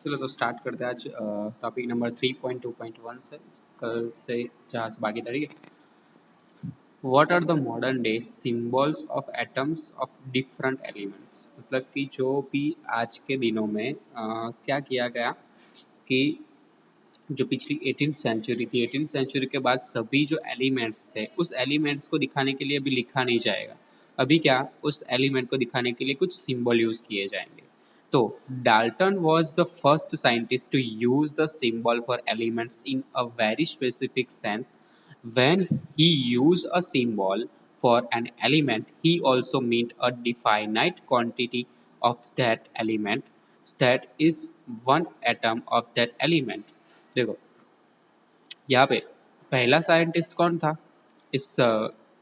चलो तो स्टार्ट करते हैं आज टॉपिक नंबर 3.2.1 से कल से जहाँ से बाकी था। ठीक है, what are the modern day symbols of atoms of different elements. मतलब कि जो भी आज के दिनों में क्या किया गया कि जो पिछली 18th सेंचुरी थी, 18th सेंचुरी के बाद सभी जो एलिमेंट्स थे उस एलिमेंट्स को दिखाने के लिए अभी लिखा नहीं जाएगा। अभी क्या उस एलिमेंट को दिखाने के लिए कुछ सिंबल यूज किए जाएंगे। तो Dalton was the first scientist to use the symbol for elements in a very specific sense. When he used a symbol for an element, he also meant a definite quantity of that element, that is one atom of that element. देखो यहाँ पे पहला scientist कौन था इस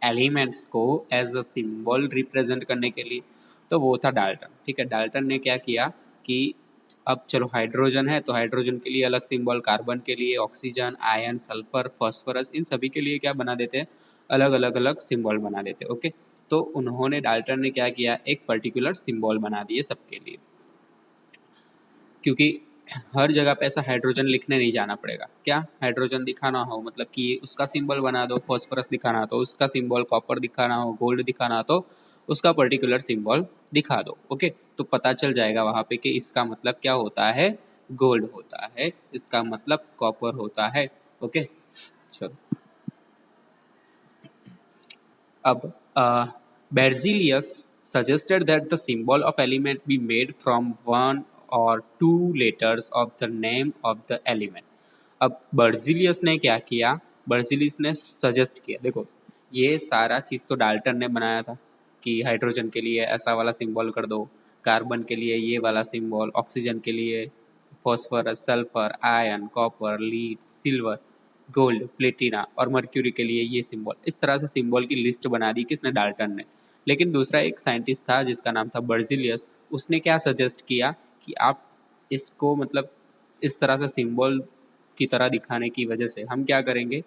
elements को as a symbol represent करने के लिए, तो वो था डाल्टन। ठीक है, डाल्टन ने क्या किया कि अब चलो हाइड्रोजन है तो हाइड्रोजन के लिए अलग सिंबल, कार्बन के लिए, ऑक्सीजन, आयन, सल्फर, फास्फोरस, इन सभी के लिए क्या बना देते हैं, अलग अलग अलग सिंबल बना देते हैं। ओके, तो उन्होंने डाल्टन ने क्या किया, एक पर्टिकुलर सिंबल बना दिए सबके लिए, क्योंकि हर जगह पे ऐसा हाइड्रोजन लिखने नहीं जाना पड़ेगा। क्या हाइड्रोजन दिखाना हो मतलब कि उसका सिंबल बना दो, फॉस्फोरस दिखाना हो तो उसका सिंबल, कॉपर दिखाना हो, गोल्ड दिखाना हो तो उसका पर्टिकुलर सिंबल दिखा दो। ओके, तो पता चल जाएगा वहां पे कि इसका मतलब क्या होता है, गोल्ड होता है, इसका मतलब कॉपर होता है। ओके, चलो अब Berzelius suggested that the symbol of element be made from one or two letters of the name of the element. अब बर्जिलियस ने क्या किया, बर्जिलियस ने सजेस्ट किया, देखो ये सारा चीज़ तो डाल्टन ने बनाया था कि हाइड्रोजन के लिए ऐसा वाला सिंबल कर दो, कार्बन के लिए ये वाला सिंबल, ऑक्सीजन के लिए phosphorus, sulphur, ion, copper, lead, silver, gold, Platina और मर्क्यूरी के लिए ये सिंबल। इस तरह से सिंबल की लिस्ट बना दी किसने, डाल्टन ने। लेकिन दूसरा एक साइंटिस्ट था जिसका नाम था बर्जिलियस, उसने क्या सजेस्ट किया कि आप इसको मतलब इस तरह से सिंबल की तरह दिखाने की वजह से हम क्या करेंगे,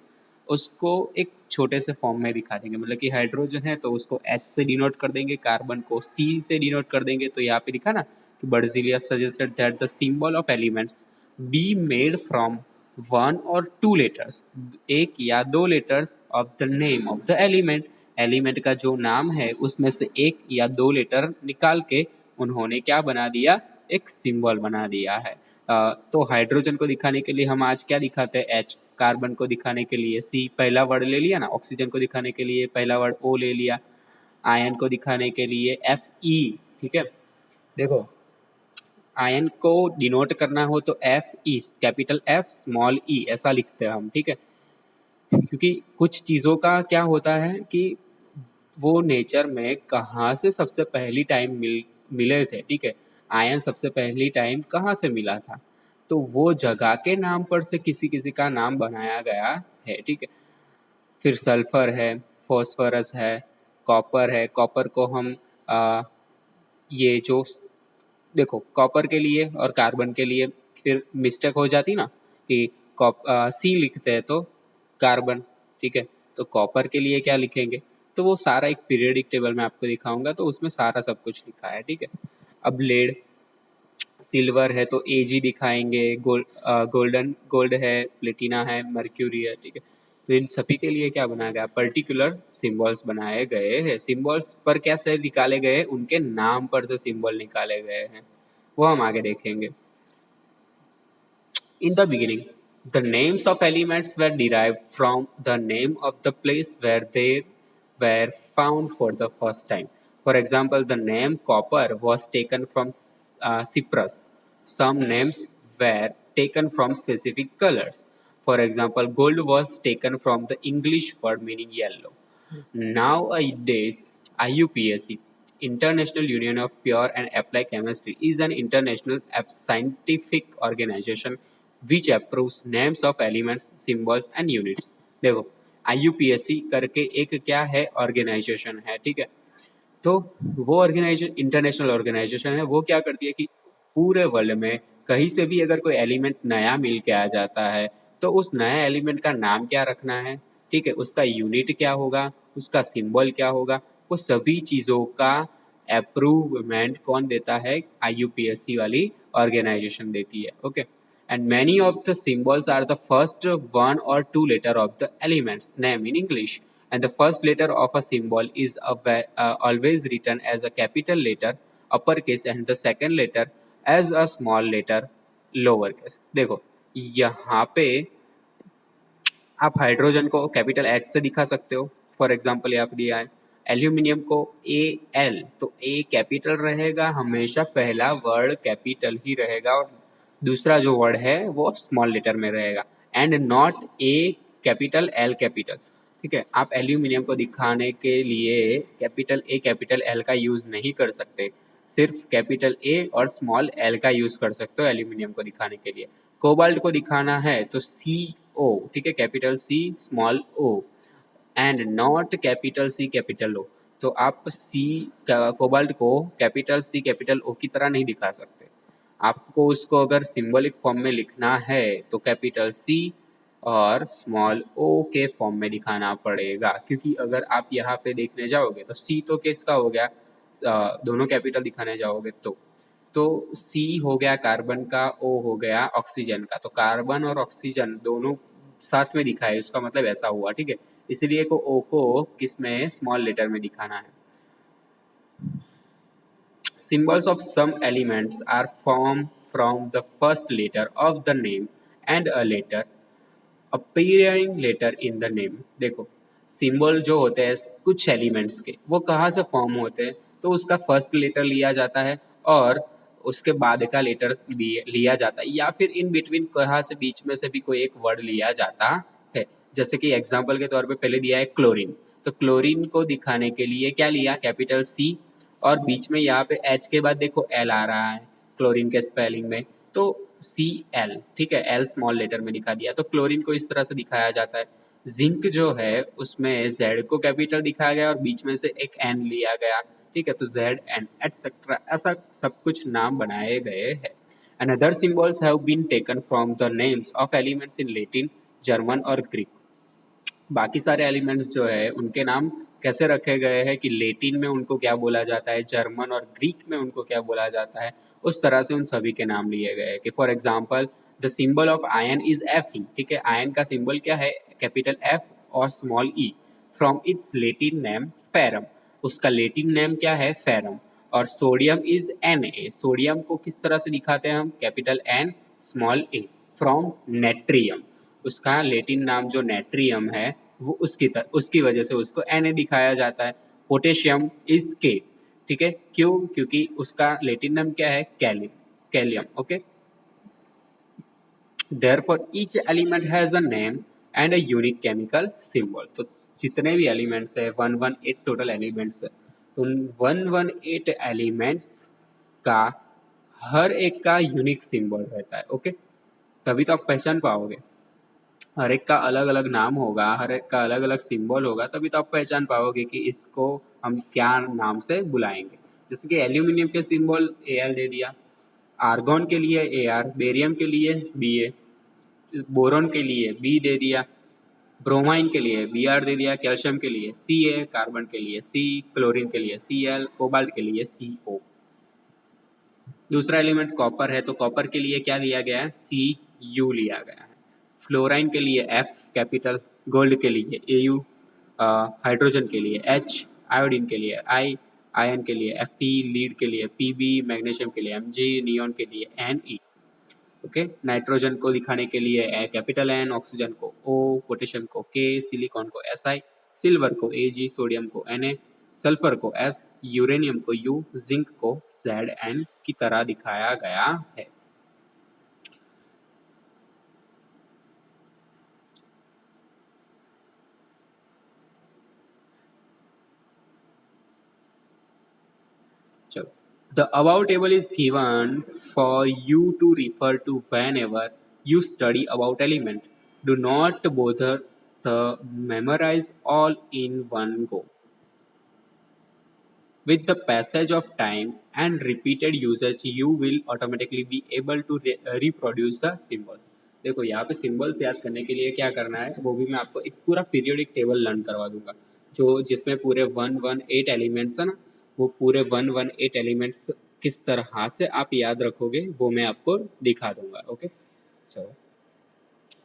उसको एक छोटे से फॉर्म में दिखा देंगे। मतलब कि हाइड्रोजन है तो उसको H से डिनोट कर देंगे, कार्बन को C से डिनोट कर देंगे। तो यहाँ पे लिखा ना कि Berzelius suggested that the symbol of elements be made from one और टू लेटर्स, एक या दो letters of the name of the element. Element का जो नाम है उसमें से एक या दो लेटर निकाल के उन्होंने क्या बना दिया, एक सिंबल बना दिया है। तो हाइड्रोजन को दिखाने के लिए हम आज क्या दिखाते हैं, एच। कार्बन को दिखाने के लिए सी, पहला वर्ड ले लिया ना। ऑक्सीजन को दिखाने के लिए पहला वर्ड ओ ले लिया। आयन को दिखाने के लिए एफ ई। ठीक है, देखो आयन को डिनोट करना हो तो F E, capital F small E, ऐसा लिखते हैं हम। ठीक है, क्योंकि कुछ चीज़ों का क्या होता है कि वो नेचर में कहाँ से सबसे पहली टाइम मिले थे। ठीक है, आयन सबसे पहली टाइम कहाँ से मिला था, तो वो जगह के नाम पर से किसी किसी का नाम बनाया गया है। ठीक है, फिर सल्फर है, फॉस्फोरस है, कॉपर है। कॉपर को हम ये जो देखो कॉपर के लिए और कार्बन के लिए फिर मिस्टेक हो जाती ना कि सी लिखते हैं तो कार्बन। ठीक है, तो कॉपर के लिए क्या लिखेंगे, तो वो सारा एक पीरियडिक टेबल में आपको दिखाऊंगा, तो उसमें सारा सब कुछ लिखा है। ठीक है, अब लेड, सिल्वर है तो एजी दिखाएंगे, गोल्ड है, प्लेटिना है, मर्क्यूरी है। ठीक है, तो इन सभी के लिए क्या बनाया गया, पर्टिकुलर सिंबल्स बनाए गए हैं। सिंबल्स पर कैसे निकाले गए, उनके नाम पर से सिंबल निकाले गए हैं, वो हम आगे देखेंगे। In the beginning, the names of elements were derived from the name of the place where they were found for the first time. For example, the name copper was taken from Cyprus. Some names were taken from specific colors. For example, gold was taken from the English word meaning yellow. Nowadays, IUPAC, International Union of Pure and Applied Chemistry, is an international scientific organization which approves names of elements, symbols and units. देखो IUPAC करके एक क्या है, organisation है। ठीक है, तो वो ऑर्गेनाइजेशन इंटरनेशनल ऑर्गेनाइजेशन है। वो क्या करती है कि पूरे वर्ल्ड में कहीं से भी अगर कोई एलिमेंट नया मिल के आ जाता है तो उस नया एलिमेंट का नाम क्या रखना है, ठीक है, उसका यूनिट क्या होगा, उसका सिंबल क्या होगा, वो सभी चीज़ों का अप्रूवमेंट कौन देता है? IUPAC वाली ऑर्गेनाइजेशन देती है. Okay. And many of the symbols are the first one or two letter of the element's name in English. And the first letter of a symbol is always written as a capital letter, uppercase, and the second letter as a small letter, lowercase. देखो यहाँ पे आप hydrogen को capital H से दिखा सकते हो. For example यहाँ पे दिया है एल्यूमिनियम को AL, तो A कैपिटल रहेगा हमेशा, पहला वर्ड कैपिटल ही रहेगा और दूसरा जो वर्ड है वो स्मॉल लेटर में रहेगा. And not A capital L capital. ठीक है, आप एल्यूमिनियम को दिखाने के लिए कैपिटल A कैपिटल L का यूज नहीं कर सकते, सिर्फ कैपिटल A और स्मॉल l का यूज कर सकते हो एल्यूमिनियम को दिखाने के लिए. कोबाल्ट को दिखाना है तो CO, ठीक है, capital C small O and not capital C capital O. तो आप कोबाल्ट को कैपिटल C कैपिटल O की तरह नहीं दिखा सकते. आपको उसको अगर सिंबलिक फॉर्म में लिखना है तो कैपिटल C और स्मॉल O के फॉर्म में दिखाना पड़ेगा, क्योंकि अगर आप यहाँ पे देखने जाओगे तो C तो किसका हो गया, दोनों कैपिटल दिखाने जाओगे तो C हो गया कार्बन का, O हो गया ऑक्सीजन का. तो कार्बन और ऑक्सीजन दोनों साथ में दिखाए, उसका मतलब ऐसा हुआ. ठीक है, इसलिए को O को किस में, स्मॉल लेटर में दिखाना है. Symbols of some elements are formed from the first letter of the name and a letter appearing later in the name. देखो सिंबल जो होते हैं कुछ एलिमेंट्स के, वो कहाँ से फॉर्म होते हैं, तो उसका फर्स्ट लेटर लिया जाता है और उसके बाद का लेटर लिया जाता है, या फिर इन बिटवीन कहाँ से बीच में से भी कोई एक वर्ड लिया जाता है. जैसे कि एग्जांपल के तौर पे पहले दिया है क्लोरीन, तो क्लोरीन को दिखाने के लिए क्या लिया, कैपिटल C और बीच में यहाँ पे H के बाद देखो L आ रहा है क्लोरीन के स्पेलिंग में, तो Cl. ठीक है, L स्मॉल लेटर में दिखा दिया. तो क्लोरीन को इस तरह से दिखाया जाता है. जिंक जो है उसमें Z को कैपिटल दिखाया गया और बीच में से एक N लिया गया. ठीक है, तो ZN एटसेट्रा ऐसा सब कुछ नाम बनाए गए हैं. And other symbols have been taken from the names of elements in Latin, German और ग्रीक. बाकी सारे एलिमेंट्स जो है उनके नाम कैसे रखे गए हैं कि लेटिन में उनको क्या बोला जाता है, जर्मन और ग्रीक में उनको क्या बोला जाता है, उस तरह से उन सभी के नाम लिए गए हैं. कि for example the symbol of ion is Fe. ठीक है, आयन का सिंबल क्या है, कैपिटल F और small E. From its Latin name ferrum, उसका लेटिन नेम क्या है, फेरम. और सोडियम इज Na, सोडियम को किस तरह से दिखाते हैं हम, capital N small A. From natrium, उसका लेटिन नाम जो नेट्रियम है वो उसकी वजह से उसको Na दिखाया जाता है. Potassium is K. ठीक है, क्यों, क्योंकि उसका लेटिन नाम क्या है, kalium. Okay, therefore each element has a name and a unique chemical symbol. तो जितने भी एलिमेंट्स है 118 टोटल एलिमेंट्स है, तो 118 एलिमेंट्स का हर एक का यूनिक सिंबल रहता है. ओके, तभी तो आप पहचान पाओगे. हर एक का अलग अलग नाम होगा, हर एक का अलग अलग सिंबल होगा, तभी तो आप पहचान पाओगे कि इसको हम क्या नाम से बुलाएंगे. जैसे कि एल्यूमिनियम के सिंबल Al दे दिया, आर्गॉन के लिए Ar, बेरियम के लिए Ba, बोरॉन के लिए B दे दिया, ब्रोमाइन के लिए Br दे दिया, कैल्शियम के लिए Ca, कार्बन के लिए C, क्लोरीन के लिए Cl, कोबाल्ट के लिए Co. दूसरा एलिमेंट कॉपर है, तो कॉपर के लिए क्या लिया गया है, Cu लिया गया है. फ्लोराइन के लिए F कैपिटल, गोल्ड के लिए Au, हाइड्रोजन के लिए H, आयोडीन के लिए I, आयन के लिए Fe, लीड के लिए Pb, मैग्नीशियम के लिए Mg, नियॉन के लिए Ne. ओके, नाइट्रोजन को दिखाने के लिए कैपिटल N, ऑक्सीजन को O, पोटेशियम को K, सिलिकॉन को Si, सिल्वर को Ag, सोडियम को Na, सल्फर को S, यूरेनियम को U, जिंक को Zn की तरह दिखाया गया है. The above table is given for you to refer to whenever you study about element. Do not bother to memorize all in one go. With the passage of time and repeated usage, you will automatically be able to reproduce the symbols. देखो यहाँ पे symbols याद करने के लिए क्या करना है, वो भी मैं आपको एक पूरा पीरियोडिक टेबल लर्न करवा दूंगा, जो जिसमें पूरे 118 एलिमेंट्स है ना, वो पूरे 118 एलिमेंट्स किस तरह से आप याद रखोगे वो मैं आपको दिखा दूंगा। ओके, चलो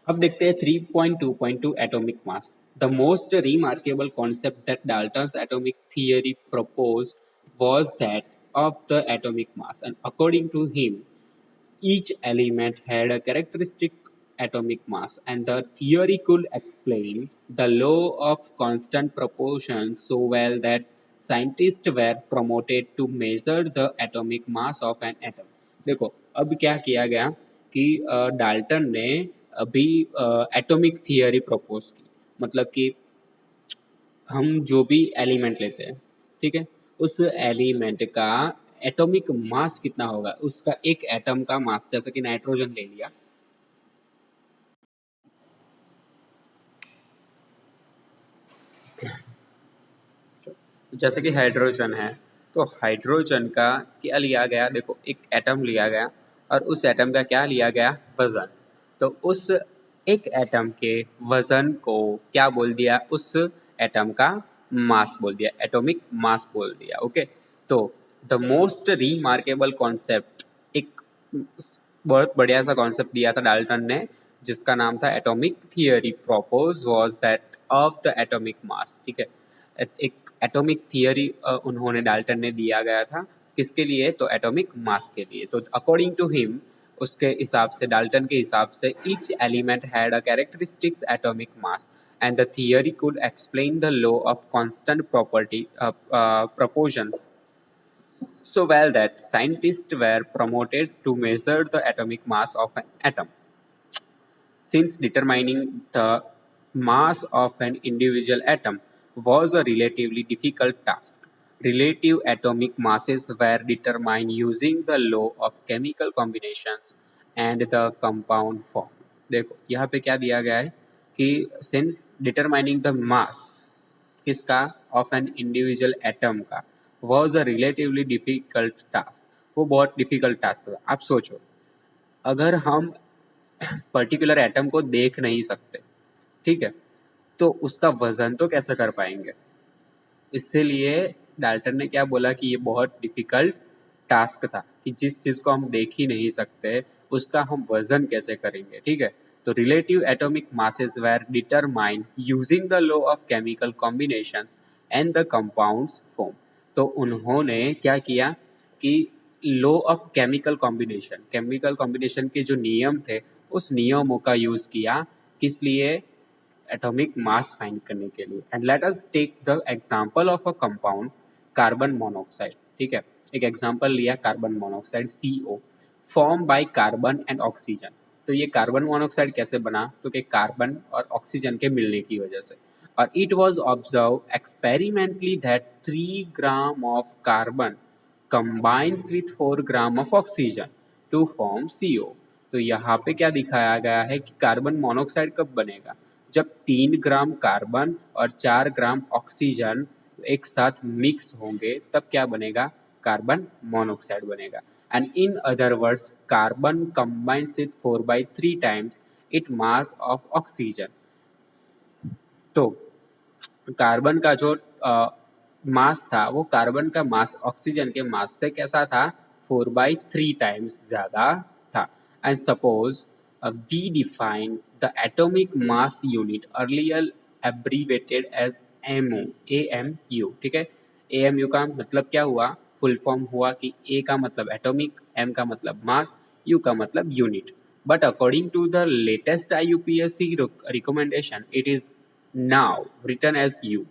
अब देखते हैं 3.2.2 atomic mass. The most remarkable concept that Dalton's atomic theory proposed was that of the atomic mass, and according to him each element had a characteristic atomic mass, and the theory could explain the law of constant proportion so well that scientists were promoted to measure the atomic mass of an atom। देखो अब क्या किया गया कि Dalton ने अभी atomic theory propose की, मतलब कि हम जो भी एलिमेंट लेते हैं, ठीक है, उस एलिमेंट का एटॉमिक मास कितना होगा, उसका एक एटम का मास, जैसे कि नाइट्रोजन ले लिया, जैसे कि हाइड्रोजन है, तो हाइड्रोजन का क्या लिया गया, देखो एक एटम लिया गया और उस एटम का क्या लिया गया, वजन। तो उस एक एटम के वजन को क्या बोल दिया, उस एटम का मास बोल दिया, एटॉमिक मास बोल दिया। ओके, तो द मोस्ट रिमार्केबल कॉन्सेप्ट, एक बहुत बढ़िया सा कॉन्सेप्ट दिया था डाल्टन ने, जिसका नाम था atomic theory propose was that of the atomic मास। ठीक है, एक एटॉमिक थियरी उन्होंने डाल्टन ने दिया गया था, किसके लिए, तो एटॉमिक मास के लिए। तो अकॉर्डिंग टू हिम, उसके हिसाब से, डाल्टन के हिसाब से, each element had a characteristics atomic mass and the theory could explain the law of constant property proportions so well that scientists were promoted to measure the atomic mass of an atom. Since determining the mass of an individual atom was a relatively difficult task, relative atomic masses were determined using the law of chemical combinations and the compound form। देखो यहाँ पे क्या दिया गया है कि since determining the mass किसका, of an individual atom का, was a relatively difficult task, वो बहुत डिफिकल्ट टास्क था। आप सोचो, अगर हम पर्टिकुलर एटम को देख नहीं सकते, ठीक है, तो उसका वजन तो कैसे कर पाएंगे। इसलिए डाल्टन ने क्या बोला कि ये बहुत डिफिकल्ट टास्क था कि जिस चीज को हम देख ही नहीं सकते उसका हम वजन कैसे करेंगे। ठीक है, तो relative atomic masses were determined using the law of chemical combinations and the compounds form. तो उन्होंने क्या किया कि लॉ ऑफ केमिकल कॉम्बिनेशन के जो नियम थे उस नियमों का यूज किया, किस लिए, एटॉमिक मास फाइंड करने के लिए। And let us take the example of a compound carbon monoxide. ठीक है, एक एग्जांपल लिया carbon monoxide CO, form by carbon and oxygen. तो ये कार्बन मोनोऑक्साइड कैसे बना, तो कि कार्बन और ऑक्सीजन के मिलने की वजह से। और it was observe experimentally that 3 gram of carbon combines with 4 gram of oxygen to form CO। तो यहाँ पे क्या दिखाया गया है कि कार्बन मोनोऑक्साइड कब बनेगा, जब 3 ग्राम कार्बन और 4 ग्राम ऑक्सीजन एक साथ मिक्स होंगे, तब क्या बनेगा, कार्बन मोनोऑक्साइड बनेगा। And in other words carbon combines with 4/3 times it mass of oxygen. तो कार्बन का जो मास था, वो कार्बन का मास ऑक्सीजन के मास से कैसा था, 4/3 टाइम्स ज्यादा था। And suppose we define the atomic mass unit earlier abbreviated as AMU, AMU। ठीक है, AMU का मतलब क्या हुआ, फुल फॉर्म हुआ कि A का मतलब एटॉमिक, M का मतलब मास, U का मतलब unit. But according to the latest IUPAC recommendation it is now written as U।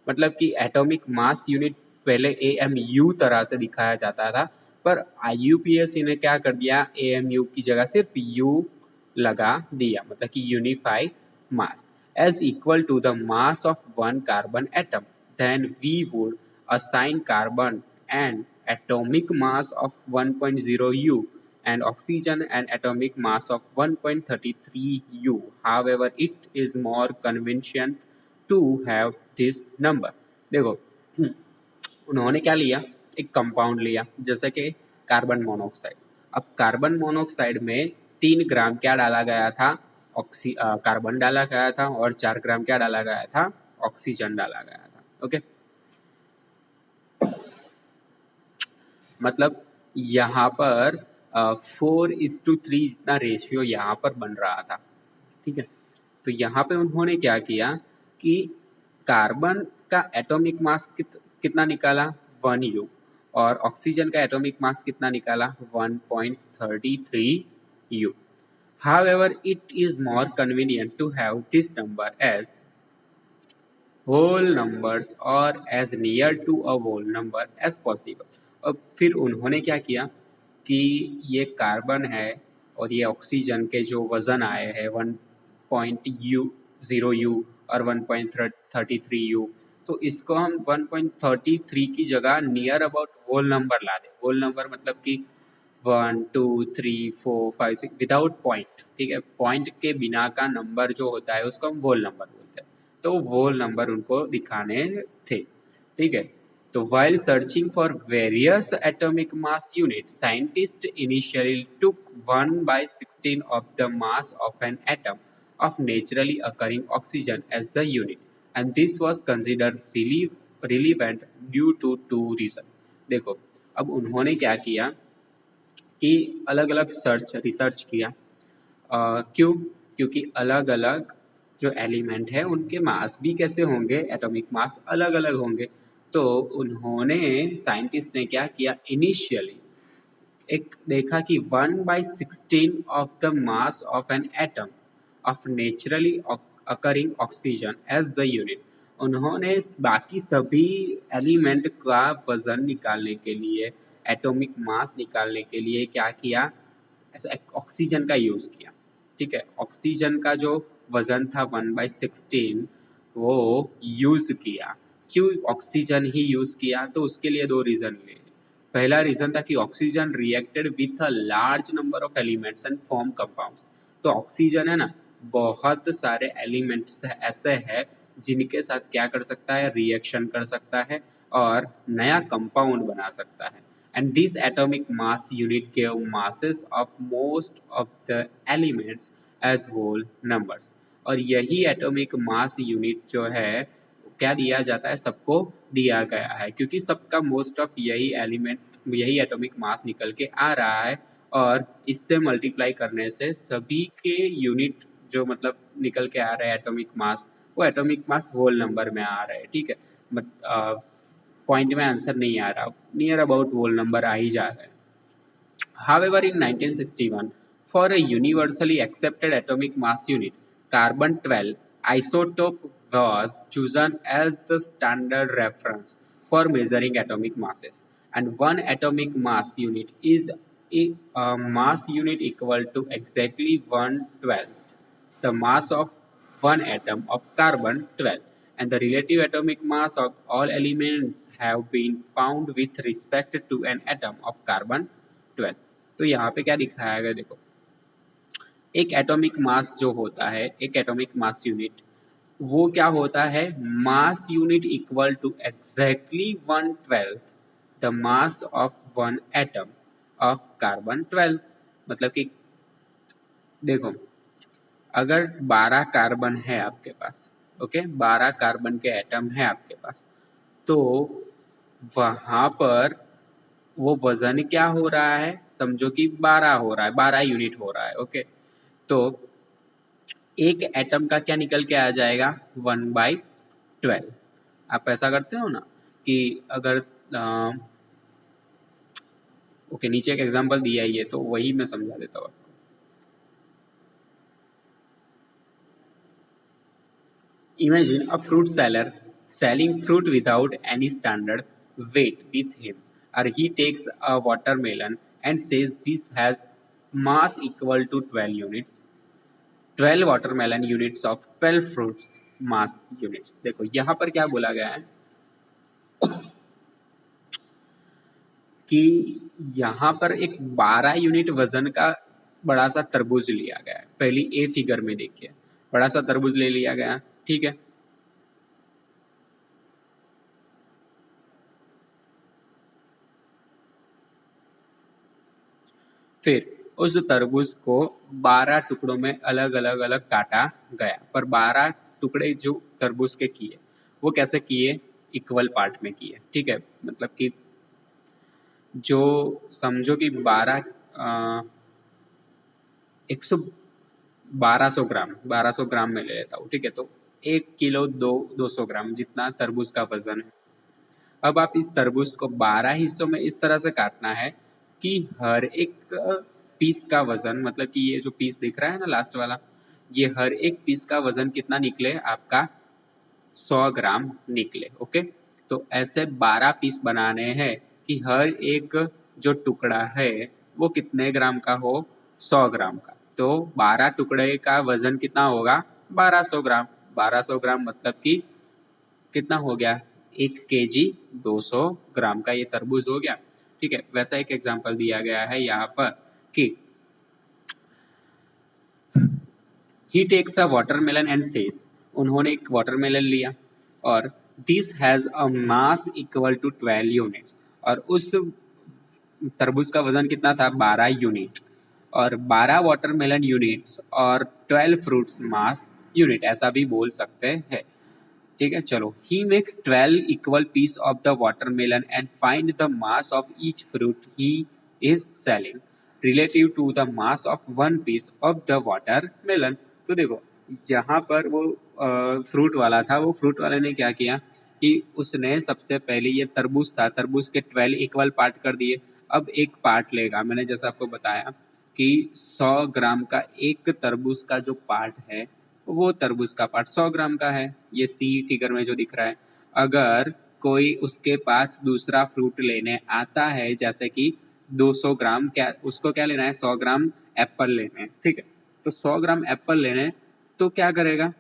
मतलब कि एटॉमिक मास यूनिट पहले AMU तरह से दिखाया जाता था, पर IUPAC ने क्या कर दिया, AMU की जगह सिर्फ U लगा दिया, मतलब कि unified mass as equal to the mass of one carbon atom. Then we would assign carbon an atomic mass of 1.0 U and oxygen an atomic mass of 1.33 U। However, it is more convenient to have this number। देखो उन्होंने क्या लिया, एक compound लिया जैसे कि carbon monoxide. अब carbon monoxide में 3 ग्राम क्या डाला गया था, कार्बन डाला गया था, और 4 ग्राम क्या डाला गया था, ऑक्सीजन डाला गया था। ओके, मतलब यहाँ पर 4:3 इतना रेशियो यहाँ पर बन रहा था। ठीक है, तो यहाँ पे उन्होंने क्या किया कि कार्बन का एटॉमिक मास कितना निकाला 1 U, और ऑक्सीजन का एटॉमिक मास कितना निकाला 1.33 U. However, it is more convenient to have this number as whole numbers or as near to a whole number as possible. अब फिर उन्होंने क्या किया कि ये कार्बन है और ये ऑक्सीजन के जो वजन आए हैं 1.0 U और 1.33 U, तो इसको हम 1.33 की जगह नियर अबाउट होल नंबर ला दें। होल नंबर मतलब कि 1 2 3 4 5 6 विदाउट पॉइंट। ठीक है, पॉइंट के बिना का नंबर जो होता है उसको हम होल नंबर बोलते हैं, तो होल नंबर उनको दिखाने थे। ठीक है, तो while searching for various atomic mass units, scientists initially took 1/16 of the mass of an atom of naturally occurring oxygen as the unit, and this was considered relevant due to two reasons. देखो, अब उन्होंने क्या किया कि अलग अलग research किया। क्यों? क्योंकि अलग अलग जो एलिमेंट है उनके मास भी कैसे होंगे, एटॉमिक मास अलग अलग होंगे। तो उन्होंने साइंटिस्ट ने क्या किया, इनिशियली एक देखा कि 1/16 of the mass of an atom of naturally occurring oxygen as the unit. उन्होंने बाकी सभी एलिमेंट का वजन निकालने के लिए, एटॉमिक मास निकालने के लिए क्या किया, ऑक्सीजन का यूज किया। ठीक है, ऑक्सीजन का जो वजन था 1/16 वो यूज किया। क्यों ऑक्सीजन ही यूज किया, तो उसके लिए दो रीजन ले। पहला रीजन था कि oxygen reacted with a large number of elements and form compounds. तो ऑक्सीजन है ना, बहुत सारे एलिमेंट्स ऐसे हैं जिनके साथ क्या कर सकता है, रिएक्शन कर सकता है और नया कंपाउंड बना सकता है। And this atomic mass unit gave masses of most of the elements as whole numbers. और यही एटॉमिक मास यूनिट जो है क्या दिया जाता है, सबको दिया गया है, क्योंकि सबका मोस्ट ऑफ यही एलिमेंट, यही एटॉमिक मास निकल के आ रहा है, और इससे मल्टीप्लाई करने से सभी के यूनिट जो मतलब निकल के आ रहे हैं एटॉमिक मास, वो एटॉमिक मास होल नंबर में आ रहे हैं। ठीक है, पॉइंट में आंसर नहीं आ रहा, नियर अबाउट होल नंबर आ ही जा रहा है। However, in 1961, for a universally accepted atomic mass unit, carbon-12 isotope was chosen as the standard reference for measuring atomic masses, and one atomic mass unit is a mass unit equal to exactly 1/12 the mass of one atom of carbon-12, and the relative atomic mass of all elements have been found with respect to an atom of carbon-12. तो यहाँ पे क्या दिखाया गया, देखो, एक atomic mass जो होता है, एक एटॉमिक मास यूनिट, वो क्या होता है, mass unit equal to exactly 1/12 the mass of one atom of carbon twelve. मतलब कि देखो, अगर 12 कार्बन है आपके पास, ओके, 12 कार्बन के एटम है आपके पास, तो वहां पर वो वजन क्या हो रहा है, समझो कि 12 हो रहा है, 12 यूनिट हो रहा है। ओके, तो एक एटम का क्या निकल के आ जाएगा, 1/12। आप ऐसा करते हो ना कि अगर ओके, नीचे एक एग्जांपल दिया ही है तो वही मैं समझा देता हूँ आपको। Imagine a fruit seller selling fruit without any standard weight with him, or he takes a watermelon and says this has mass equal to 12 units, 12 watermelon units of 12 fruits mass units। देखो यहाँ पर क्या बोला गया है कि यहाँ पर एक 12 यूनिट वजन का बड़ा सा तरबूज लिया गया है। पहली ए फिगर में देखिए, बड़ा सा तरबूज ले लिया गया, ठीक है। फिर उस तरबूज को 12 टुकड़ों में अलग अलग अलग काटा गया, पर 12 टुकड़े जो तरबूज के किए वो कैसे किए, इक्वल पार्ट में किए। ठीक है, मतलब कि जो समझो कि 1200 ग्राम में ले लेता हूँ, ठीक है। तो 1 किलो 200 ग्राम जितना तरबूज का वजन है। अब आप इस तरबूज को 12 हिस्सों में इस तरह से काटना है कि हर एक पीस का वजन, मतलब कि ये जो पीस दिख रहा है ना लास्ट वाला, ये हर एक पीस का वजन कितना निकले आपका 100 ग्राम निकले। ओके, तो ऐसे 12 पीस बनाने हैं कि हर एक जो टुकड़ा है वो कितने ग्राम का हो, 100 ग्राम का। तो 12 टुकड़े का वजन कितना होगा, 1200 ग्राम। 1200 ग्राम मतलब कि कितना हो गया, 1 केजी 200 ग्राम का ये तरबूज हो गया। ठीक है, वैसा एक एग्जाम्पल दिया गया है यहाँ पर कि he takes a watermelon and says, उन्होंने एक वाटरमेलन लिया और this has a mass equal to 12 units, और उस तरबूज का वजन कितना था, 12 यूनिट, और 12 वाटरमेलन यूनिट्स और 12 फ्रूट्स मास यूनिट, ऐसा भी बोल सकते हैं। ठीक है, चलो। He makes 12 equal piece of the watermelon and find the mass of each fruit he is selling relative to the mass of one piece of the watermelon. तो देखो, जहाँ पर वो फ्रूट वाला था, वो फ्रूट वाले ने क्या किया कि उसने सबसे पहले ये तरबूज था, तरबूज के 12 इक्वल पार्ट कर दिए। अब एक पार्ट लेगा, मैंने जैसा आपको बताया कि 100 ग्राम का एक तरबूज का जो पार्ट है, वो तरबूज का पार्ट 100 ग्राम का है, ये सी फिगर में जो दिख रहा है। अगर कोई उसके पास दूसरा फ्रूट लेने आता है, जैसे कि 200 ग्राम, क्या उसको क्या लेना है, 100 ग्राम एप्पल लेने हैं, ठीक है। तो 100 ग्राम एप्पल लेने, तो क्या करेगा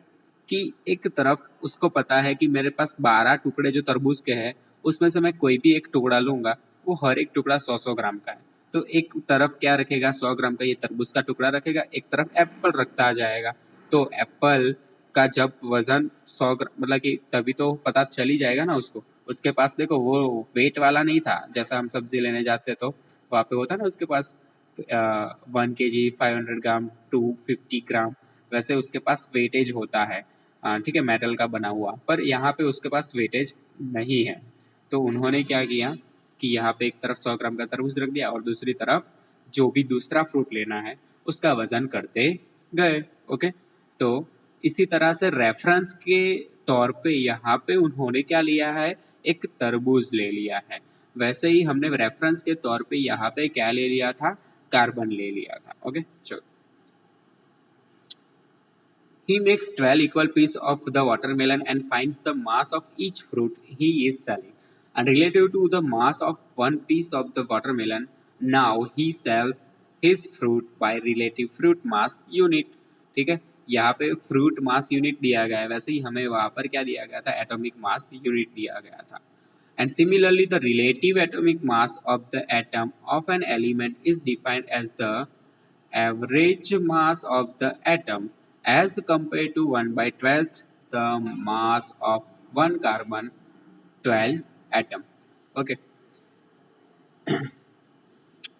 कि एक तरफ उसको पता है कि मेरे पास 12 टुकड़े जो तरबूज के हैं, उसमें से मैं कोई भी एक टुकड़ा लूंगा, वो हर एक टुकड़ा 100-100 ग्राम का है। तो एक तरफ क्या रखेगा, 100 ग्राम का ये तरबूज का टुकड़ा रखेगा, एक तरफ एप्पल रखता आ जाएगा। तो एप्पल का जब वजन 100 ग्राम, मतलब कि तभी तो पता चल ही जाएगा ना उसको। उसके पास देखो वो वेट वाला नहीं था, जैसा हम सब्जी लेने जाते तो वहाँ पे होता ना उसके पास 1 केजी 500 ग्राम 250 ग्राम, वैसे उसके पास वेटेज होता है। ठीक है, मेटल का बना हुआ, पर यहाँ पे उसके पास वेटेज नहीं है। तो उन्होंने क्या किया कि यहाँ पे एक तरफ 100 ग्राम का तरबूज रख दिया और दूसरी तरफ जो भी दूसरा फ्रूट लेना है उसका वजन करते गए। ओके, तो इसी तरह से रेफरेंस के तौर पे यहाँ पे उन्होंने क्या लिया है, एक तरबूज ले लिया है। वैसे ही हमने रेफरेंस के तौर पे यहाँ पे क्या ले लिया था, कार्बन ले लिया था। ओके, चलो। He makes 12 equal pieces of the watermelon and finds the mass of each fruit he is selling. And relative to the mass of one piece of the watermelon, now he sells his fruit by relative fruit mass unit. ठीक है, यहाँ पे fruit mass unit दिया गया है, वैसे ही हमें वहाँ पर क्या दिया गया था, एटॉमिक मास यूनिट दिया गया था। And similarly, the relative atomic mass of the atom of an element is defined as the average mass of the atom as compared to 1/12 the mass of one carbon 12 atom. Okay,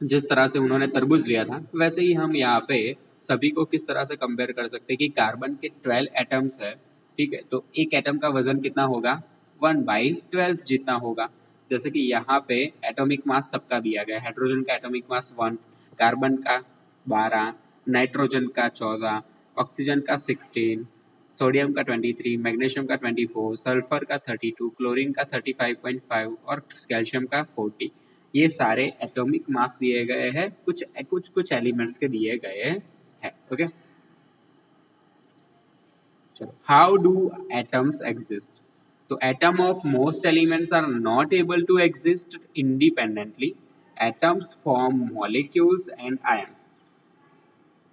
जिस तरह से उन्होंने तरबूज लिया था, वैसे ही हम यहाँ पे सभी को किस तरह से कंपेयर कर सकते हैं कि कार्बन के 12 एटम्स है, ठीक है। तो एक एटम का वजन कितना होगा, 1/12 जितना होगा। जैसे कि यहाँ पे एटॉमिक मास सबका दिया गया है, हाइड्रोजन का एटॉमिक मास 1, कार्बन का 12, नाइट्रोजन का 14, ऑक्सीजन का 16, सोडियम का 23, मैग्नीशियम का 24, सल्फर का 32, क्लोरीन का 35.5 और कैल्शियम का 40। ये सारे एटॉमिक मास दिए गए हैं, कुछ कुछ कुछ एलिमेंट्स के दिए गए हैं। ओके, चलो। How do atoms exist? तो atom of most elements are not able to exist independently. Atoms form molecules and ions.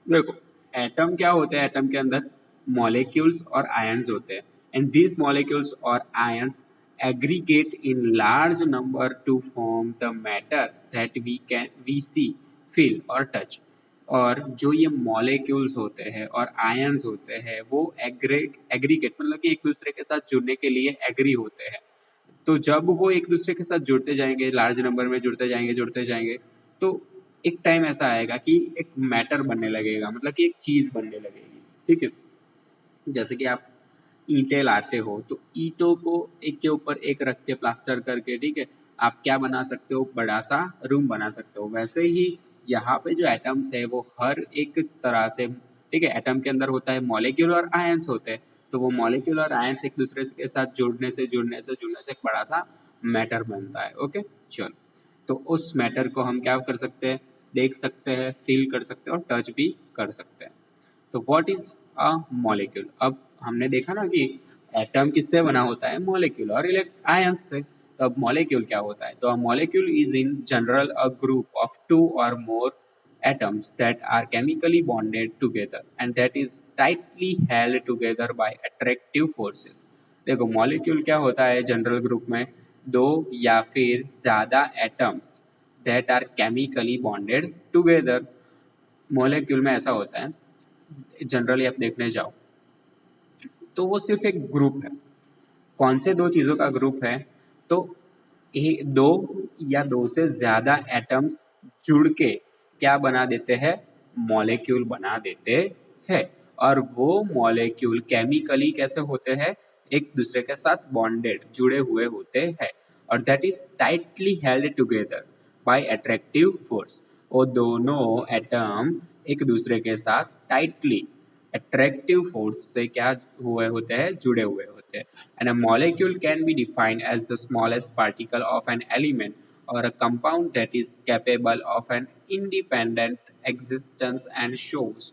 देखो, एटम क्या होते हैं, एटम के अंदर मॉलिक्यूल्स और आयंस होते हैं, एंड दीज मॉलिक्यूल्स और ions aggregate in large number to form the matter that we see, feel और touch। और जो ये मॉलिक्यूल्स होते हैं और आयंस होते हैं, वो एग्रीगेट मतलब कि एक दूसरे के साथ जुड़ने के लिए एग्री होते हैं। तो जब वो एक दूसरे के साथ जुड़ते जाएंगे, लार्ज नंबर में जुड़ते जाएंगे, तो एक टाइम ऐसा आएगा कि एक मैटर बनने लगेगा, मतलब कि एक चीज बनने लगेगी। ठीक है, जैसे कि आप ईंटें लाते हो, तो ईंटों को एक के ऊपर एक रख के प्लास्टर करके, ठीक है, आप क्या बना सकते हो, बड़ा सा रूम बना सकते हो। वैसे ही यहाँ पे जो एटम्स है वो हर एक तरह से, ठीक है, एटम के अंदर होता है मॉलिक्यूल और आयंस होते हैं, तो वो मॉलिक्यूल और आयंस एक दूसरे के साथ जुड़ने से एक बड़ा सा मैटर बनता है। ओके, चलो, तो उस मैटर को हम क्या कर सकते हैं, देख सकते हैं, फील कर सकते हैं और टच भी कर सकते हैं। तो व्हाट इज अ मॉलिक्यूल? अब हमने देखा ना कि एटम किससे बना होता है, मॉलिक्यूल और आयंस से। तो अब मॉलिक्यूल क्या होता है? तो a molecule is in general a group of two or more atoms that are chemically bonded together and that is tightly held together by attractive forces। देखो, मॉलिक्यूल क्या होता है जनरल ग्रुप में? दो या फिर ज्यादा atoms that are chemically bonded together. Molecule में ऐसा होता है, जनरली आप देखने जाओ तो वो सिर्फ एक ग्रुप है। कौन से दो चीज़ों का ग्रुप है? तो दो या दो से ज़्यादा एटम्स जुड़ के क्या बना देते हैं? मॉलिक्यूल बना देते हैं। और वो मॉलिक्यूल केमिकली कैसे होते हैं? एक दूसरे के साथ बॉन्डेड, जुड़े हुए होते हैं, और that is tightly held together by attractive force. वो दोनों एटम एक दूसरे के साथ टाइटली अट्रैक्टिव फोर्स से क्या हुए होते हैं? जुड़े हुए होते हैं। And a molecule can be defined as the smallest particle of an element or a compound that is capable of an independent existence and shows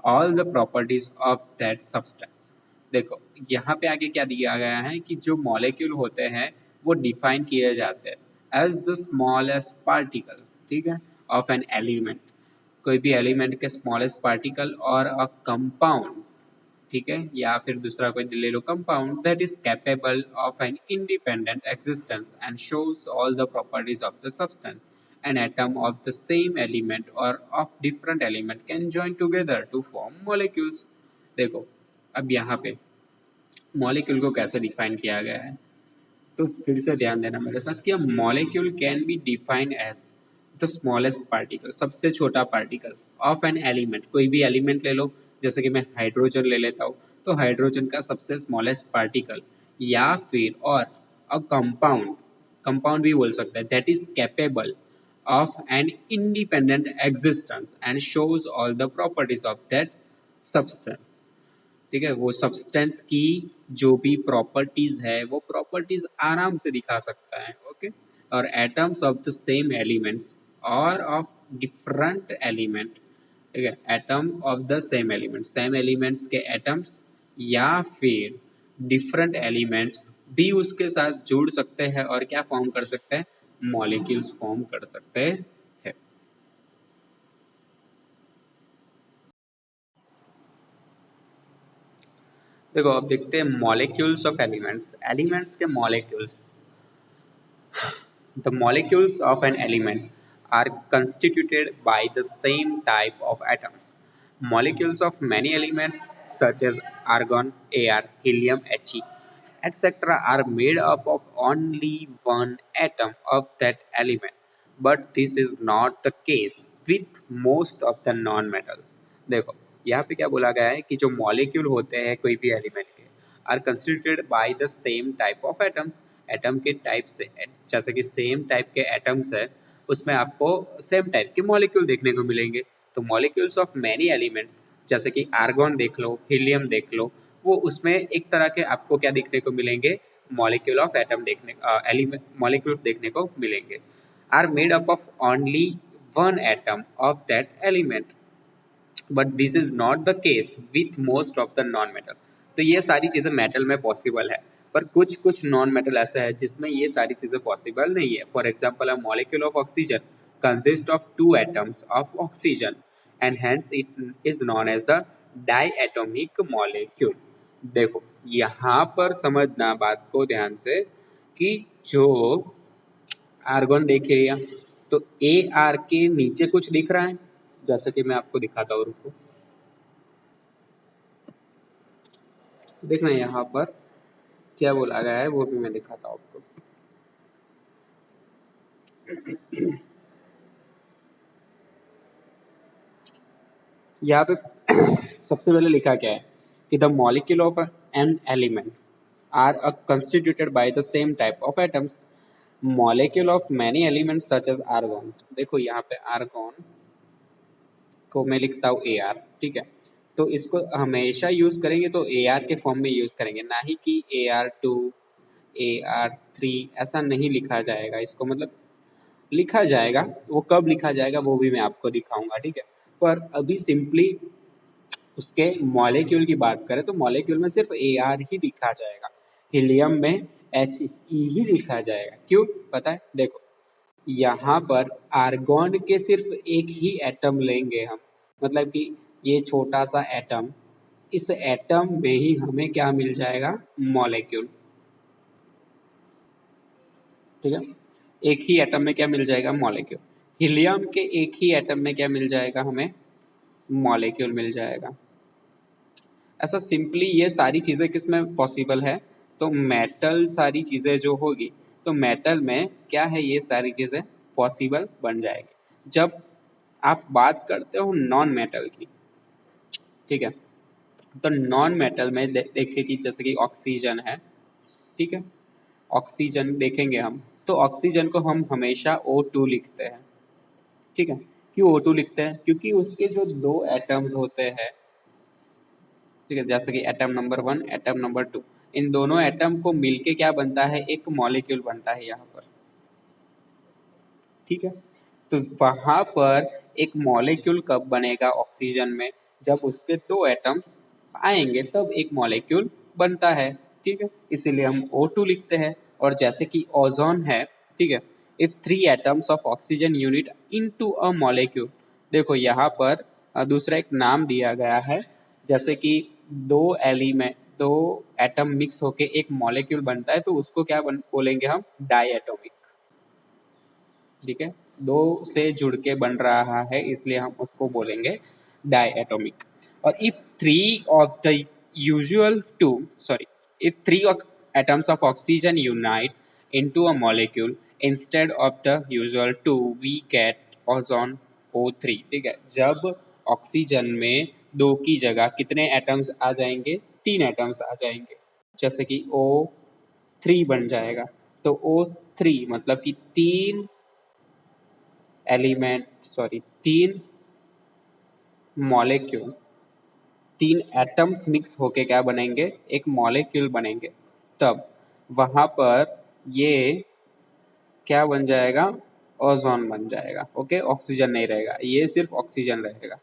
all the properties of that substance। देखो, यहाँ पे आगे क्या दिया गया है कि जो मॉलिक्यूल होते हैं वो डिफाइन किए जाते हैं एज द स्मॉलेस्ट पार्टिकल, ठीक है, ऑफ एन एलिमेंट, कोई भी एलिमेंट के स्मॉलेस्ट पार्टिकल, और अ कंपाउंड, ठीक है, या फिर दूसरा कोई ले लो, compound that is capable of an independent existence and shows all the properties of the substance. An atom of the same element or of different element can join together to form molecules. देखो, अब यहाँ पे molecule को कैसे define किया गया है, तो फिर से ध्यान देना मेरे साथ कि molecule can be defined as the smallest particle, सबसे छोटा पार्टिकल, ऑफ एन एलिमेंट। कोई भी एलिमेंट ले लो, जैसे कि मैं हाइड्रोजन ले लेता हूँ, तो हाइड्रोजन का सबसे स्मॉलेस्ट पार्टिकल, या फिर और अ कंपाउंड, कंपाउंड भी बोल सकते हैं, that is capable of an independent existence and shows all the properties of that substance. ठीक है, वो सब्सटेंस की जो भी प्रॉपर्टीज है वो प्रॉपर्टीज आराम से दिखा सकता है। ओके, और atoms of the same elements और ऑफ डिफरेंट एलिमेंट, ठीक है, atom of the same element, same elements के एटम्स या फिर डिफरेंट एलिमेंट्स भी उसके साथ जुड़ सकते हैं और क्या फॉर्म कर सकते हैं? मॉलिक्यूल्स फॉर्म कर सकते हैं। देखो, अब देखते हैं मॉलिक्यूल्स ऑफ एलिमेंट्स, एलिमेंट्स के molecules. The molecules of an element are constituted by the same type of atoms. Molecules of many elements such as argon, Ar, helium, He, etc. are made up of only one atom of that element. But this is not the case with most of the non-metals। देखो, यहाँ पे क्या बोला गया है कि जो molecule होते हैं कोई भी एलिमेंट के, are constituted by the same type of atoms, atom के टाइप से, जैसे कि सेम टाइप के एटम्स है उसमें आपको सेम टाइप के मॉलिक्यूल देखने को मिलेंगे। तो मॉलिक्यूल्स ऑफ मैनी एलिमेंट्स, जैसे कि आर्गन देख लो, हीलियम देख लो, वो उसमें एक तरह के आपको क्या देखने को मिलेंगे? मॉलिक्यूल ऑफ एटम देखने, एलिमेंट मॉलिक्यूल्स देखने को मिलेंगे, are made up of only one atom of that element. But this is not the case with most of the non metal. तो ये सारी चीज़ें मेटल में पॉसिबल है, पर कुछ कुछ नॉन मेटल ऐसा है जिसमें ये सारी चीज़ें पॉसिबल नहीं है। For example, a molecule of oxygen consist of two atoms of oxygen and hence it is known as the diatomic molecule. देखो, यहाँ पर समझना बात को ध्यान से कि जो आर्गन देख लिया, तो ए आर के नीचे कुछ दिख रहा है, जैसा कि मैं आपको दिखाता हूँ, रुको। देखना यहाँ पर क्या बोला गया है वो भी मैं दिखाता हूँ आपको। यहाँ पे सबसे पहले लिखा क्या है कि the molecule of an element are constituted by the same type of atoms molecule of many elements such as argon. देखो यहाँ पे आर्गॉन को मैं लिखता हूँ AR, ठीक है। तो इसको हमेशा यूज करेंगे तो AR के फॉर्म में यूज करेंगे, ना ही कि AR2 AR3 ऐसा नहीं लिखा जाएगा इसको। मतलब लिखा जाएगा, वो कब लिखा जाएगा वो भी मैं आपको दिखाऊंगा, ठीक है। पर अभी सिंपली उसके मॉलिक्यूल की बात करें तो मॉलिक्यूल में सिर्फ AR ही लिखा जाएगा, हीलियम में HE ही लिखा जाएगा। क्यों पता है? देखो यहाँ पर आर्गॉन के सिर्फ एक ही एटम लेंगे हम, मतलब कि ये छोटा सा एटम, इस एटम में ही हमें क्या मिल जाएगा? मॉलिक्यूल, ठीक है। एक ही एटम में क्या मिल जाएगा? मॉलिक्यूल। हीलियम के एक ही एटम में क्या मिल जाएगा हमें? मॉलिक्यूल मिल जाएगा। ऐसा सिंपली ये सारी चीज़ें किस में पॉसिबल है? तो मेटल सारी चीज़ें जो होगी, तो मेटल में क्या है, ये सारी चीज़ें पॉसिबल बन जाएगी जब आप बात करते हो नॉन मेटल की, ठीक है। तो नॉन मेटल में देखिए कि जैसे कि ऑक्सीजन है, ठीक है। ऑक्सीजन देखेंगे हम, तो ऑक्सीजन को हम हमेशा O2 लिखते हैं, ठीक है। क्यों O2 लिखते हैं? क्योंकि उसके जो दो एटम्स होते हैं, ठीक है, जैसे कि एटम नंबर 1 एटम नंबर 2, इन दोनों एटम को मिलके क्या बनता है? एक मॉलिक्यूल बनता है यहाँ पर, ठीक है। तो वहां पर एक मॉलिक्यूल कब बनेगा ऑक्सीजन में? जब उसके दो एटम्स आएंगे तब एक मॉलिक्यूल बनता है, ठीक है। इसीलिए हम O2 लिखते हैं। और जैसे कि ओजोन है, ठीक है, if 3 atoms of oxygen unit into a molecule, देखो यहाँ पर दूसरा एक नाम दिया गया है, जैसे कि दो एटम मिक्स होके एक मॉलिक्यूल बनता है तो उसको क्या बोलेंगे हम? डायएटॉमिक, ठीक है। दो से जुड़ के बन रहा है इसलिए हम उसको बोलेंगे डायएटॉमिक। और if three atoms of oxygen unite into a molecule instead of the usual two, we get ozone O3, ठीक है। जब ऑक्सीजन में दो की जगह कितने एटम्स आ जाएंगे? 3 एटम्स आ जाएंगे, जैसे कि O3 बन जाएगा। तो O3 मतलब कि तीन मॉलिक्यूल, 3 एटम्स मिक्स होके क्या बनेंगे? एक मॉलिक्यूल बनेंगे। तब वहां पर ये क्या बन जाएगा? ओजोन बन जाएगा, ओके। ऑक्सीजन नहीं रहेगा, ये सिर्फ ऑक्सीजन रहेगा।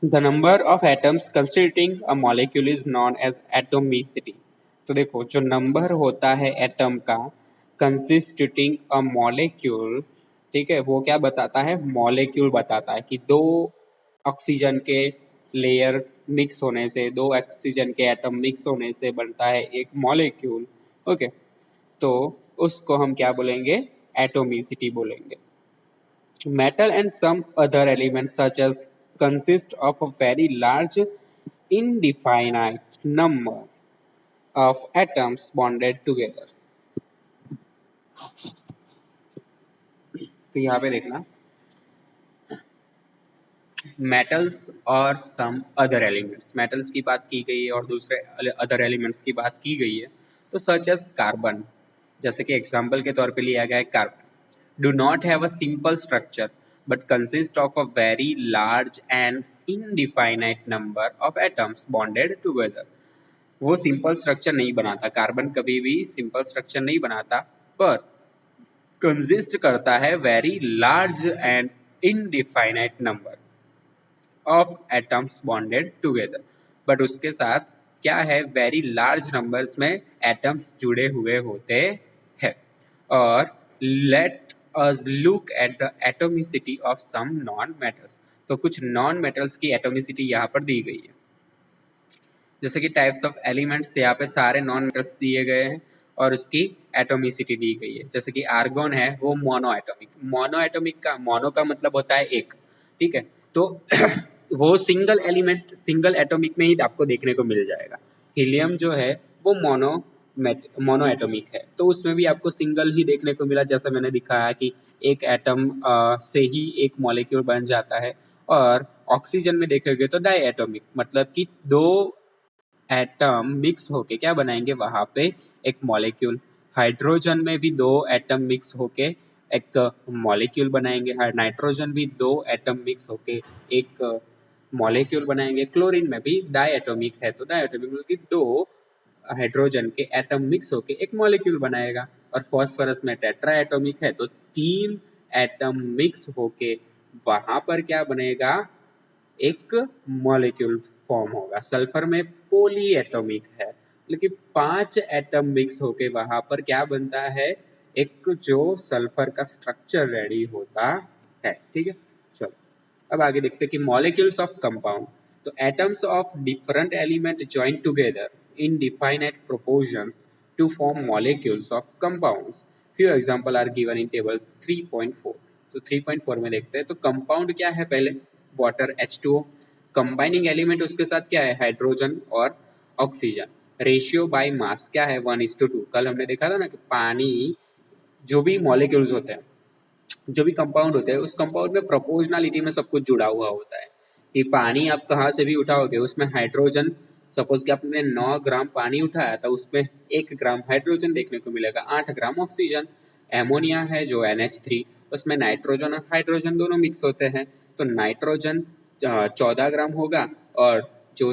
The number of atoms constituting a molecule is known as atomicity. तो देखो जो नंबर होता है एटम का कंस्टिट्यूटिंग अ मॉलिक्यूल, ठीक है, वो क्या बताता है? मॉलिक्यूल बताता है कि दो ऑक्सीजन के लेयर मिक्स होने से, दो ऑक्सीजन के एटम मिक्स होने से बनता है एक मॉलिक्यूल, ओके। तो उसको हम क्या बोलेंगे? एटोमिसिटी बोलेंगे। Metal and some other elements such as consist of a very large indefinite number of atoms bonded together. तो यहाँ पे देखना, मेटल्स और सम अदर एलिमेंट्स, मेटल्स की बात की गई है और दूसरे अदर एलिमेंट्स की बात की गई है। तो सच एज कार्बन, जैसे कि एग्जाम्पल के तौर पे लिया गया है carbon, do not have a simple structure but consist of a very large and indefinite number of atoms bonded together. वो सिंपल स्ट्रक्चर नहीं बनाता, कार्बन कभी भी सिंपल स्ट्रक्चर नहीं बनाता, पर कंसिस्ट करता है very large and indefinite number of atoms bonded together. But उसके साथ क्या है? वेरी लार्ज नंबर्स में एटम्स जुड़े हुए होते हैं। और let us look at the atomicity of some non metals. तो कुछ नॉन मेटल्स की एटोमिसिटी यहाँ पर दी गई है, जैसे कि टाइप्स ऑफ एलिमेंट्स, यहाँ पे सारे नॉन मेटल्स दिए गए हैं और उसकी एटोमिसिटी दी गई है। जैसे कि आर्गोन है वो मोनो एटोमिक, मोनो एटोमिक का मोनो का मतलब होता है एक, ठीक है। तो वो सिंगल एलिमेंट सिंगल एटोमिक में ही आपको देखने को मिल जाएगा। हीलियम जो है वो मोनो एटोमिक है, तो उसमें भी आपको सिंगल ही देखने को मिला, जैसा मैंने दिखाया कि एक एटम से ही एक मॉलिक्यूल बन जाता है। और ऑक्सीजन में देखेंगे तो डाई एटोमिक, मतलब कि दो एटम मिक्स होके क्या बनाएंगे वहां पे एक मॉलिक्यूल। हाइड्रोजन में भी दो एटम मिक्स होके एक मॉलिक्यूल बनाएंगे। नाइट्रोजन भी दो एटम मिक्स होके एक मॉलिक्यूल बनाएंगे। क्लोरीन में भी डायटोमिक है तो डायटोमिक मतलब कि दो हाइड्रोजन के एटम मिक्स होके एक मॉलिक्यूल बनाएगा। और फॉस्फोरस में टेट्रा एटोमिक है तो तीन एटम मिक्स होके वहां पर क्या बनेगा, एक मॉलिक्यूल फॉर्म होगा। सल्फर में पोली एटॉमिक है लेकिन पांच एटम मिक्स होके वहां पर क्या बनता है, एक जो सल्फर का स्ट्रक्चर रेडी होता है। ठीक है, चलो अब आगे देखते हैं कि मॉलिक्यूल्स ऑफ कंपाउंड। तो atoms of different element join together in definite proportions to form molecules of compounds. Few example are given in table 3.4। तो 3.4 में देखते हैं तो कंपाउंड क्या है, पहले वाटर H2O, कंबाइनिंग एलिमेंट उसके साथ क्या है, हाइड्रोजन और ऑक्सीजन। रेशियो बाय मास क्या है, 1:2। कल हमने देखा था ना कि पानी, जो भी मॉलिक्यूल्स होते हैं, जो भी कंपाउंड होते हैं, उस कंपाउंड में प्रोपोर्शनलिटी में सब कुछ जुड़ा हुआ होता है कि पानी आप कहाँ से भी उठाओगे उसमें हाइड्रोजन, सपोज कि आपने 9 ग्राम पानी उठाया तो उसमें 1 ग्राम हाइड्रोजन देखने को मिलेगा, 8 ग्राम ऑक्सीजन। एमोनिया है जो NH3, उसमें नाइट्रोजन और हाइड्रोजन दोनों मिक्स होते हैं तो नाइट्रोजन 14 ग्राम होगा और जो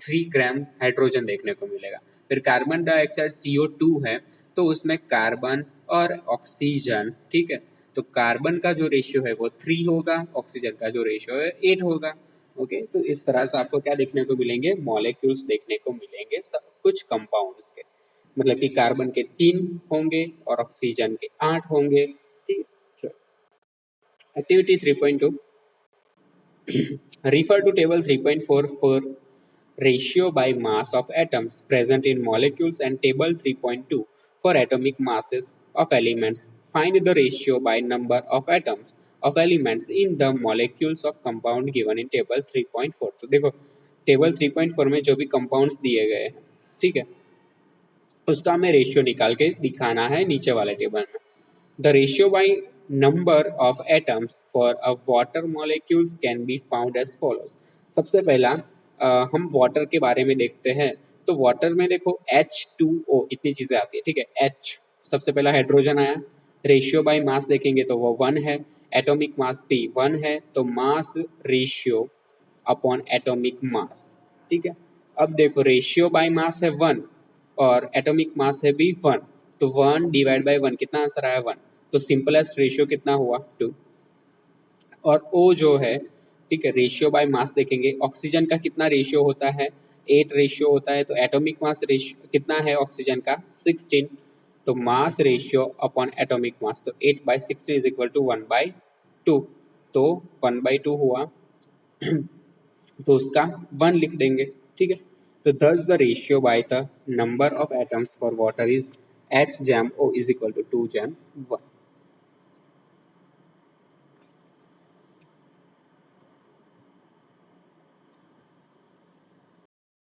3 ग्राम हाइड्रोजन देखने को मिलेगा। फिर कार्बन डाइऑक्साइड CO2 है तो उसमें कार्बन और ऑक्सीजन, ठीक है, तो कार्बन का जो रेशियो है वो 3 होगा, ऑक्सीजन का जो रेशियो है 8 होगा। ओके, तो इस तरह से आपको क्या देखने को मिलेंगे, मॉलिक्यूल्स देखने को मिलेंगे सब कुछ कंपाउंड्स के। मतलब कि कार्बन के 3 होंगे और ऑक्सीजन के 8 होंगे। ठीक है, activity 3.2 refer to table 3.4 for ratio by mass of atoms present in molecules and table 3.2 for atomic masses of elements. Find the ratio by number of atoms of elements in the molecules of compound given in table 3.4। तो देखो table 3.4 में जो भी compounds दिए गए हैं, ठीक है, उसका हमें रेशियो निकाल के दिखाना है नीचे वाले टेबल में। The ratio by number of atoms for a water molecules can be found as follows। सबसे पहला हम वाटर के बारे में देखते हैं। तो वाटर में देखो H2O इतनी चीजें आती है, ठीक है। H सबसे पहला हाइड्रोजन आया, रेशियो बाय मास देखेंगे तो वो 1 है, एटॉमिक मास भी 1 है, तो mass ratio upon atomic mass, ठीक है। अब देखो रेशियो बाय मास है 1 और एटॉमिक मास है भी 1, तो 1 डिवाइड बाय 1 कितना आंसर आया 1, तो सिंपलेस्ट रेशियो कितना हुआ 2। और O जो है, ठीक है, रेशियो बाय मास देखेंगे, ऑक्सीजन का कितना रेशियो होता है, 8 रेशियो होता है, तो एटॉमिक मास रेशियो कितना है ऑक्सीजन का 16, तो mass ratio upon atomic mass, तो 8/16 इज इक्वल टू 1/2, तो 1/2 हुआ तो उसका 1 लिख देंगे, ठीक है। तो thus the ratio by the number of atoms for water is H jam O is equal to 2 jam 1।